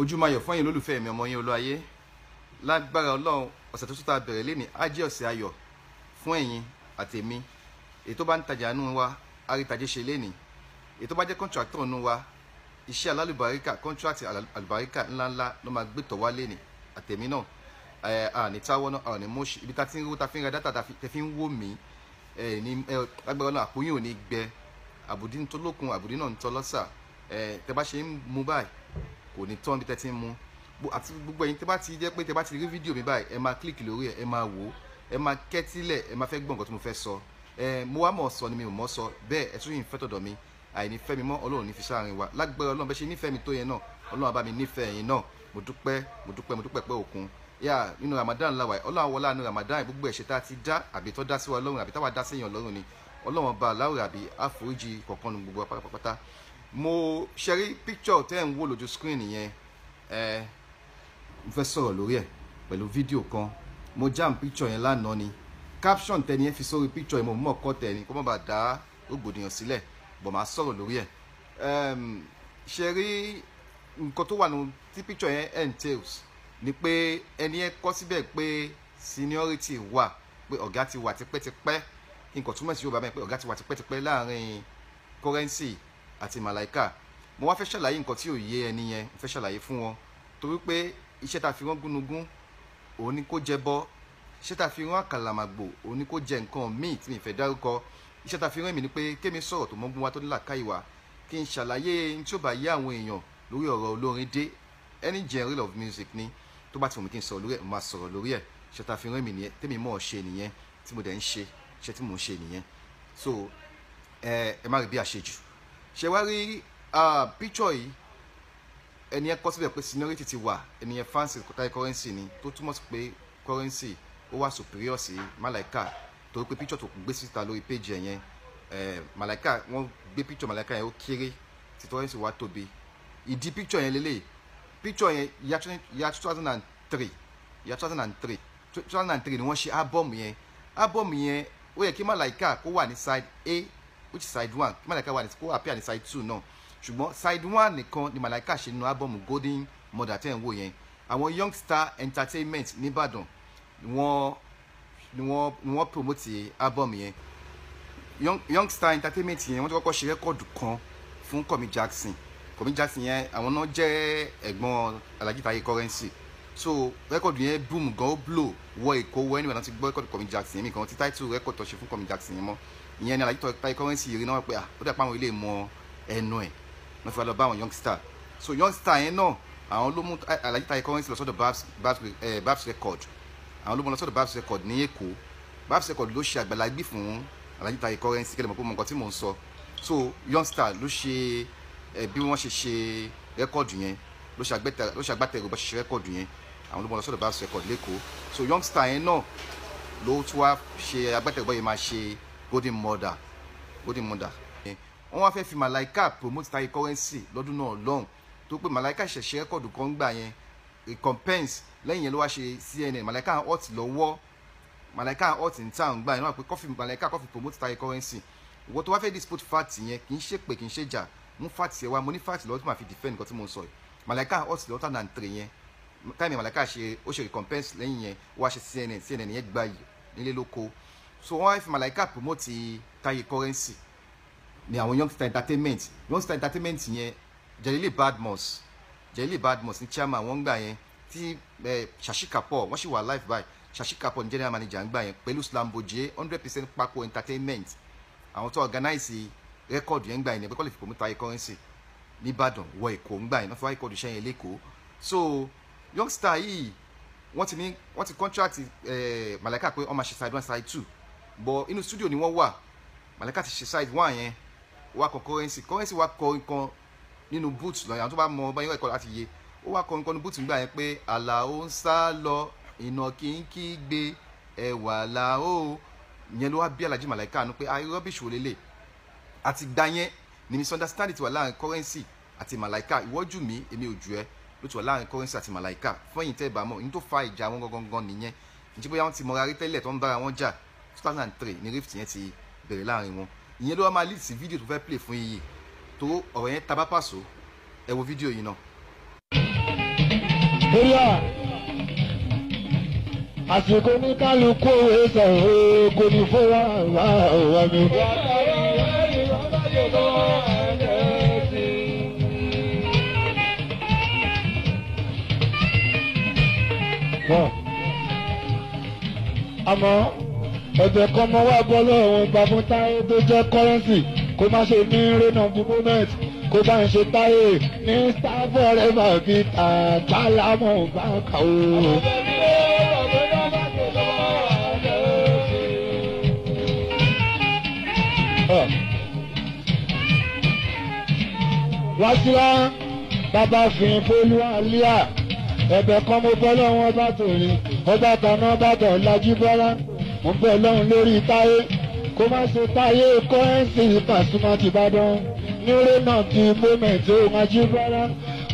ojúmọ́ ayọ̀ fún yín olólùfẹ́ mi ọmọ yín Olúayé lágbára Ọlọ́run ọ̀sẹ̀ tó tún ta bẹ̀rẹ̀ lẹ́ni á jẹ́ ọ̀sẹ̀ ayọ̀ fún ẹ̀yin àtèmi èyí tó bá ń tajà nù wa àrítajé ṣe lẹ́ni èyí tó bá jẹ́ kọ́ńtrátọ̀ nù wa iṣẹ́ alálùbáríkà kọ́ńtrátì alálùbáríkà ńláńlá ló máa gbé tọ̀ wá lẹ́ni àtèmi náà àní táwọ́ náà àní mọ́ṣì ibi tá ti ń rú ta fi ń ra dátà tẹ fi ń wò mí ní lágbára Ọlọ́run àpòyìn ò ní gbẹ àbùdí ń tó lókun àbùdí náà ń tọ́ lọ́sà tẹ bá ṣe ń mú báyìí kò ní tán bí tẹ́ ti ń mú àti gbogbo ẹ̀yin tẹ́ bá ti jẹ́ pé tẹ́ bá ti rí fídíò mi báyìí ẹ máa kílìkì lórí ẹ máa wò ó ẹ máa kẹ́tílẹ̀ ẹ máa fẹ́ gbọ́ nǹkan tí mo fẹ́ sọ mo wá mọ̀ sọ ni mi ò mọ̀ sọ bẹ́ẹ̀ ẹ tún yìí ń fẹ́ tọ̀dọ̀ mi àìní fẹ́ mi mọ́ Ọlọ́run ní fi sáàrin wa lágbára Ọlọ́run bẹ́ẹ̀ ṣe nífẹ̀ẹ́ mi tó yẹn náà Ọlọ́run á bá mi nífẹ̀ẹ́ yín náà mo dúpẹ́ pé òkun yà nínú Ramadan láwa Ọlọ́run wọlá nínú Ramadan gbogbo ẹ̀ṣẹ̀ tá a ti dá àbí tó dá sí wa lọ́rùn àbí táwa dá sí èèyàn lọ́rùn ni Ọlọ́run bá aláwọ̀ àbí àforíjì kọ̀ọ̀kan nu gbogbo pátápátá mo ṣẹ́rí picture tẹ́ ń wò lójú screen yẹn mo fẹ́ sọ̀rọ̀ lórí ẹ̀ pẹ̀lú fídíò kan mo jam picture yẹn lánàá ni caption tẹ́ni yẹn fi sórí picture yẹn mo mọ̀ kọ́ tẹ́ni kó má bàa dá rògbòdìyàn sílẹ̀ bọ̀ máa sọ̀rọ̀ lórí ẹ̀ ṣe rí nǹkan tó wà nù tí picture yẹn entails ni pé ẹni yẹn kọ́ síbẹ̀ pé seniority wà pé ọ̀gá ti wà tipẹ́tipẹ́ nǹkan túmọ̀ sí Yorùbá bẹ́ẹ̀ pé ọ̀gá ti wà tipẹ́tipẹ́ láàrin Currency àti Malaika mo wá fẹ́ ṣàlàyé nǹkan tí ò yé ẹni yẹn mo fẹ́ ṣàlàyé fún wọn torí pé iṣẹ́ ta fi rán gúnugún òun ni kó jẹ bọ́ iṣẹ́ ta fi rán àkàlàmàgbò òun ni kó jẹ nǹkan míì tí mi fẹ́ dárúkọ iṣẹ́ ta fi rán mi ni pé kémi sọ̀rọ̀ tó mọ́gbọ́n wa tó ní làákàyè wa kí n ṣàlàyé ní tí ó bá yé àwọn èèyàn lórí ọ̀rọ̀ olórin dé any genre of music ni tó bá ti wù mí kí n sọ̀rọ̀ lórí ẹ̀ mo máa sọ̀rọ̀ lórí ẹ̀ iṣẹ́ ta fi rán mi nìyẹn tèmi mọ̀ ọ́ ṣe nìyẹn tí mo dẹ̀ ń ṣe iṣẹ́ tí mò ń ṣe nìyẹn so ẹ má rí bí àṣejù ṣe wá rí picture yìí ẹni yẹn kọ síbẹ̀ pé seniority ti wà ẹni yẹn fancy kọta Currency ni tó túmọ̀ sí pé Currency ó wà superior sí Malaika torí pé picture tó gbé síta lórí page yẹn Malaika wọ́n gbé picture Malaika yẹn ó kéré tí Currency wá tóbi ìdí picture yẹn lélẹ̀ picture yẹn ya 2003 ni wọ́n ṣe album yẹn ó yẹ kí Malaika kó wà ní side A which is side 1 kí Malaika wà ní kó appear ní side 2 náà ṣùgbọ́n side 1 nìkan ni Malaika ṣe nínú album Golden Mother tẹ́ ń wò yẹn àwọn Youngstar Entertainment nìbàdàn ni wọ́n promote album yẹn Youngstar Entertainment yẹn wọ́n ti kọ́kọ́ ṣe rẹ́kọ̀dù kan fún Komi Jackson yẹn àwọn náà jẹ́ ẹ̀gbọ́n Alhaji Taye Currency so rẹ́kọ̀dù yẹn boom gan ó blow wọ Èkó wọ ẹni wọ́n ti gbọ́ rẹ́kọ̀dù Komi Jackson yẹn mi kan ti title rẹ́kọ̀dù tó ṣe fún Komi Jackson yẹn mọ́ ìyẹn ni Alhaji Taye Currency yìí náà pé ó dẹ̀ pa àwọn ilé mọ ẹnu ẹ̀ wọ́n fi lọ bá àwọn Youngstar so Youngstar yẹn náà àwọn ló mú Alhaji Taye Currency lọ sọ́dọ̀ Babs Record àwọn ló mú lọ sọ́dọ̀ Babs Record ní Èkó Babs Record ló ṣe àgbàlagbé fún Alhaji Taye Currency kẹ́lẹ́ mọ̀ pé mo nǹkan tí mò ń sọ so Youngstar ló ṣe bí wọ́n ṣe rẹ́kọ̀dù yẹn ló ṣe agbátẹrù bó ṣe rẹ́kọ̀dù yẹn àwọn ló mú lọ sọ́dọ̀ Babs Record lẹ́kọ̀ọ́ so Youngstar yẹn náà ló tún wá ṣe agbátẹrù bó yẹn máa ṣe Golden Mother wọ́n wá fẹ́ fi Malaika promote Taye Currency lọ́dún náà lọ́hùn tó pé Malaika ṣẹ̀ṣẹ̀ rẹ́kọ̀dù kan gbà yẹn recompense lẹ́yìn yẹn ló wá ṣe CNN Malaika hot lọ́wọ́ Malaika hot in town gbà yẹn wọ́n pé Malaika kọ́fì promote Taye Currency ìwọ tó wá fẹ́ dispute fact yẹn kì í ṣe pé kì í ṣe jà mú fact yẹn wá mo ní fact lọ́wọ́ tó máa fi defend nǹkan tí mo ń sọ yìí Malaika hot lọ́wọ́ 2003 yẹn táìmì Malaika ó ṣe recompense lẹ́yìn yẹn wọ́n wá ṣe CNN yẹn gbà yìí nílé lóko so wọ́n wá fi Malaika promote Taye Currency ni àwọn Youngstar Entertainment yẹn Jelly Badmus ní chairman wọ́n gbà yẹn tí Shashi Kapoor wọ́n sì wà live by Shashi Kapoor ní general manager ń gbà yẹn pẹ̀lú Slamboje 100% Paco Entertainment àwọn tó organize record yẹn gbà yẹn pé kọ́ lè fi promote Taye Currency nìbàdàn wọ Èkó ń gbà yẹn náà fi wá record iṣẹ́ yẹn lẹ́kọ̀ọ́ so Youngstar yìí wọ́n ti contract Malaika pé wọ́n máa ṣe side 1 side 2 but inú studio ni wọ́n wà Malaika ti ṣe side 1 yẹn wá kọ Currency wá kọ nǹkan nínú boots lọ yàrá tó bá mọ báyìí ẹ̀kọ́ láti yé ó wá kọ nǹkan nínú boots nígbà yẹn pé Àlàó ń sá lọ iná kínkí gbé ẹwà Àlàó ìyẹn ló wá bí Alhaji Malaika nu pé ayé rubbish wò lélẹ̀ àti gbà yẹn ni misunderstanding ti wà láàrin Currency àti Malaika ìwọ́jú mi èmi ò jù ẹ́ ló ti wà láàrin Currency àti Malaika fún ẹ̀yin tẹ́ ẹ bá mọ̀ ní tó fa ìjà wọn gangan nìyẹn ǹjẹ́ bóyá wọ́n ti mọra rí tẹ́lẹ̀ tó ń bára wọn jà 2003 ni rift yẹn ti bẹ̀rẹ̀ láàrin wọn ìyẹn ló wá máa lead sí fídíò tó fẹ́ play fún yìí tó ọ̀rọ̀ yẹn tabá pàṣọ ẹ wo fídíò yìí náà. Bóyá àsìkò ní kálukú òwe sọ̀rọ̀ kò ní fọwọ́ àwọn mi. Àmọ́ ẹ̀bẹ̀ kan mọ́ wá bọ́ lọ́wọ́ bàbá táyé tó jẹ́ kọ́rẹ́nsì kó má ṣe ní rain of the moment kó bá ń ṣe táyé ní star forever bí tàgbálámọ̀ bá kà ó. Wáṣíwá bàbá fìyìn fólú àlíyà ẹ̀bẹ̀ kan mo bọ́ lọ́wọ́ bá tòní ọba tàná bá tọ̀ lajú bọ́lá mo ń bẹ̀ lọ́hùn lórí táyé kó má ṣe táyé kọ́rẹ́nsì Pasuma ti Ìbàdàn ní rain of the moment ó máa jí bọ́lá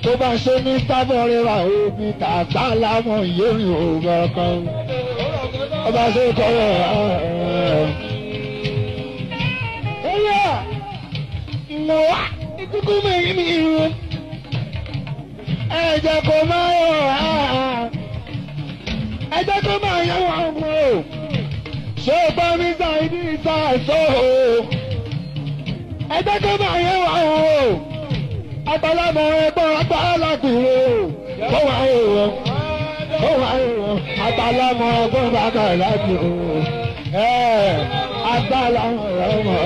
kó bá ṣe ní sábọ̀ rẹwà òbí tàgbà lámọ̀ yéèrè òbá kan ọba ṣe kọ́rọ̀ ẹ̀yà mo wá ìkúkú mi rú ẹ̀jẹ̀ kò máa yọ̀ ẹ̀jẹ̀ kò máa yọ̀ wọ́n mú o ṣé o bá mi ṣàìdí ìṣàṣọ o ẹ̀jẹ̀ kò máa yọ̀ wọ́n o àgbàlagbà ẹ̀gbọ́n àgbàlagbìrò kó wá yọ̀ kó wá yọ̀ àgbàlagbà ẹ̀gbọ́n àgbàlagbìrò àgbàlagbà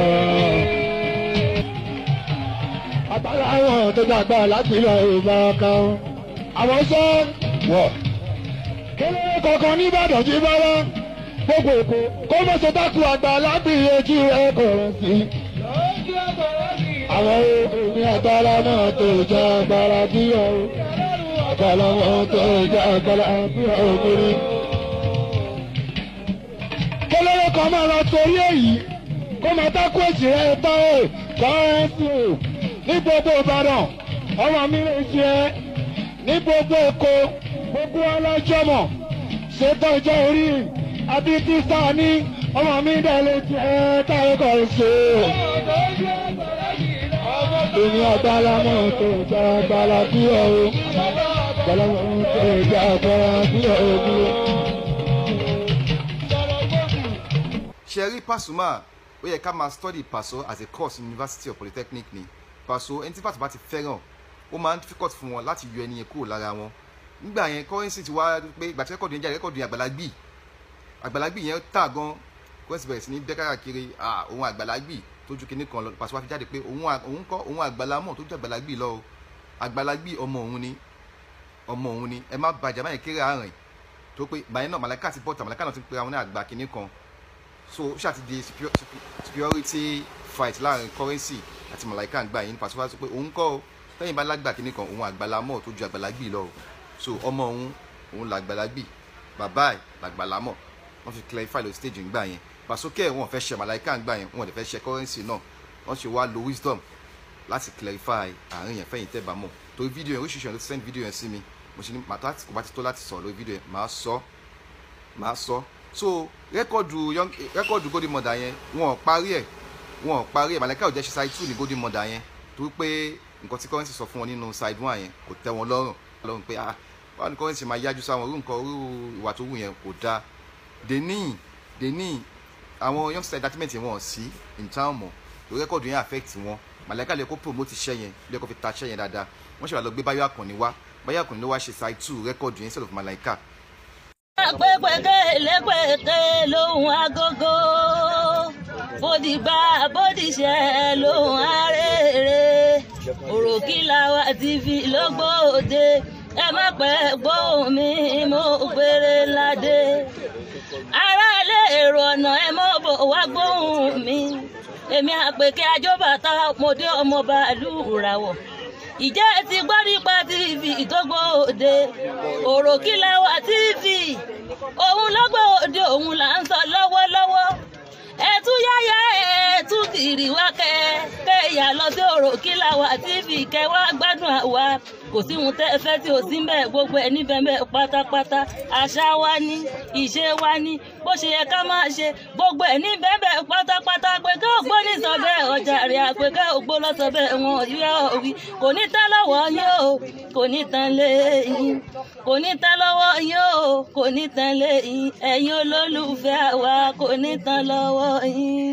àgbàlagbà tó dàgbà láti lọ ìgbà kan àwọn sọ wọ kéré kankan ní Ìbàdàn jí bára gbogbo èkó kó mọ̀ ṣe dákú àgbà lábìyẹ ojú rẹ̀ kọ̀ọ̀rọ̀ sí. àwọn èmi àgbàlá náà tó jẹ́ agbára bí ọ̀rọ̀ àgbàlá náà tó jẹ́ agbára bí ọ̀rọ̀. kéléré kan máa lọ torí èyí kó máa dákú èjì rẹ̀ tán ó kọ́rẹ́nsì ó ní gbogbo Ìbàdàn ọmọ mi lè jẹ ní gbogbo Èkó gbogbo ọlọ́jọ́mọ̀ ṣètò ìjọ orí abíkí sáà ní ọmọ mi dẹ̀ lè jẹ táyé kọ̀ ṣe. èmi àgbàlámọ̀ tó jẹ́ agbára bí ọ̀rọ̀ àgbàlámọ̀ tó jẹ́ agbára bí ọ̀rọ̀. ṣe rí Pasuma ó yẹ ká máa study Paso as a course in University of Polytechnic ni Paso ẹni tí Pasuma ti fẹ́ràn ó máa ń difficult fún wọn láti yọ ẹni yẹn kúrò lára wọn nígbà yẹn Currency ti wá pé ìgbà tí rẹ́kọ̀dù yẹn jáde rẹ́kọ̀dù yẹn Àgbàlagbì yẹn tà gan Currency bẹ̀rẹ̀ sí ní bẹ́ káàkiri òun Àgbàlagbì tó ju kinní kan lọ Pasuma fi jáde pé òun Àgbàlámọ̀ tó ju Àgbàlagbì lọ Àgbàlagbì ọmọ òun ni ẹ má bàjẹ́ máa yẹn kéré àárín tó pé báyìí náà Màláíkà ti bọ́ta Màláíkà náà ti pe àwọn ní àgbà kinní kan so ó ṣàti di superiority fight láàrin Currency àti Màláíkà ń gbà yín Pasuma sọ pé òun kọ́ ọ tẹ́yìn bá lágbà kinní kan òun Àgbàlámọ̀ tó ju Àgbàlagbì lọ so ọmọ òun làgbàlagbì bàbá ẹ̀ làgbàlámọ̀ wọ́n fi clarify lórí stage ńgbà yẹn Pasókè wọn fẹ́ ṣe Màláíkà ńgbà yẹn wọn dẹ̀ fẹ́ ṣe Currency náà wọ́n ṣe wá lo wisdom láti clarify àárín yẹn fẹ́yìn tẹ́ bá mọ̀ torí fídíò yẹn oríṣiríṣi ló ti send fídíò yẹn sí mi mo ṣe ní màtó àti kò bá ti tó láti sọ̀rọ̀ lórí fídíò yẹn màá sọ so rẹ́kọ̀dù Golden Mother yẹn wọn ò parí ẹ̀ Màláíkà ò jẹ́ ṣe side 2 ní Golden Mother yẹn torí pé nǹkan tí Currency sọ fún wọn nínú side 1 yẹn kò tẹ́ wọn lọ́rùn pé báwo ni Currency máa yájú sáwọn orú ìwà tó wù yẹn kò dáa deni àwọn youngster entertainment wọn sí in town mọ̀ torí rẹ́kọ̀dù yẹn affect wọn Màláíkà lè kó promote iṣẹ́ yẹn lè kó fi ta iṣẹ́ yẹn dáadáa wọ́n ṣe wà lọ gbé Báyọ̀ Àkànní wá Báyọ̀ Àkànní ló wá ṣe side 2 rẹ́kọ̀dù yẹn instead of Màláíkà. pẹ́pẹ́kẹ́ lẹ́pẹ́kẹ́ lóhùn agogo bódìgbà bódìṣẹ́ lóhùn arére òròkìlà wa TV lógbòde ẹ má pẹ́ gbóhùn mi mo gbére ládé aráalé èrò ọ̀nà ẹ mọ́ bò wá gbóhùn mi èmi àpèkẹ́ àjọbàtà ọmọdé ọmọ bàálù ràwọ̀ ìjẹ́ ti gbọ́ nípa TV tó gbòde òròkìlà wa TV òun lọ́gbòde òun là ń sọ lọ́wọ́lọ́wọ́ ẹ̀tún yáyá ẹ̀tún kiri wá kẹ́ ìyá lọ sí òròkìlà. Òròkìlàwà TV kẹwàá gbádùn àwa kò sí ohun tẹ́ ẹ fẹ́ tí ò sí mbẹ̀ gbogbo ẹ̀ níbẹ̀ mbẹ̀ pátápátá àṣà wa ní ìṣe wa ní bó ṣe yẹ ká máa ṣe gbogbo ẹ̀ níbẹ̀ mbẹ̀ pátápátá pé ká ògbó ní sọ bẹ́ẹ̀ ọjà rẹ̀ àpè ká ògbó lọ sọ bẹ́ẹ̀ wọn yíyá òwì kò ní tán lọ́wọ́ yín o kò ní tán lé yín kò ní tán lọ́wọ́ yín o kò ní tán lé yín ẹ̀yin olólùfẹ́ àwa kò ní tán lọ́wọ́ yín.